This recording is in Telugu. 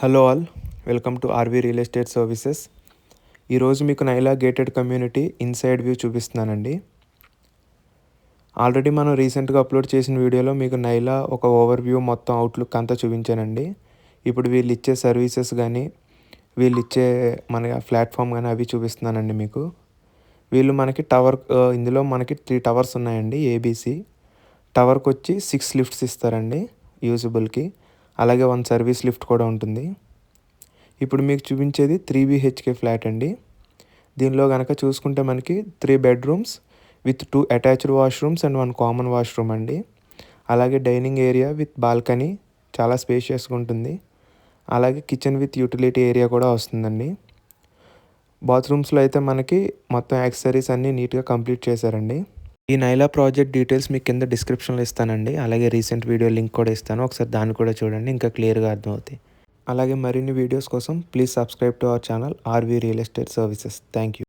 Hello all, welcome to RV real estate services. ఈరోజు మీకు నైలా గేటెడ్ కమ్యూనిటీ ఇన్సైడ్ వ్యూ చూపిస్తున్నానండి. ఆల్రెడీ మనం రీసెంట్గా అప్లోడ్ చేసిన వీడియోలో మీకు నైలా ఒక ఓవర్ వ్యూ మొత్తం అవుట్లుక్ అంతా చూపించానండి. ఇప్పుడు వీళ్ళు ఇచ్చే సర్వీసెస్ కానీ వీళ్ళు ఇచ్చే మన ప్లాట్ఫామ్ కానీ అవి చూపిస్తున్నానండి మీకు. వీళ్ళు మనకి ఇందులో మనకి 3 టవర్స్ ఉన్నాయండి. ఏబీసీ టవర్కి వచ్చి 6 లిఫ్ట్స్ ఇస్తారండి యూజబుల్కి. అలాగే 1 సర్వీస్ లిఫ్ట్ కూడా ఉంటుంది. ఇప్పుడు మీకు చూపించేది 3 BHK ఫ్లాట్ అండి. దీనిలో కనుక చూసుకుంటే మనకి 3 bedrooms with 2 attached washrooms and 1 common washroom అండి. అలాగే డైనింగ్ ఏరియా విత్ బాల్కనీ చాలా స్పేషియస్గా ఉంటుంది. అలాగే కిచెన్ విత్ యూటిలిటీ ఏరియా కూడా వస్తుందండి. బాత్రూమ్స్లో అయితే మనకి మొత్తం యాక్సెసరీస్ అన్నీ నీట్గా కంప్లీట్ చేశారండి. ఈ నైలా ప్రాజెక్ట్ డీటెయిల్స్ మీకు కింద డిస్క్రిప్షన్లో ఇస్తానండి. అలాగే రీసెంట్ వీడియో లింక్ కూడా ఇస్తాను, ఒకసారి దాన్ని కూడా చూడండి, ఇంకా క్లియర్గా అర్థమవుతాయి. అలాగే మరిన్ని వీడియోస్ కోసం please subscribe to our channel RV real estate services. Thank you.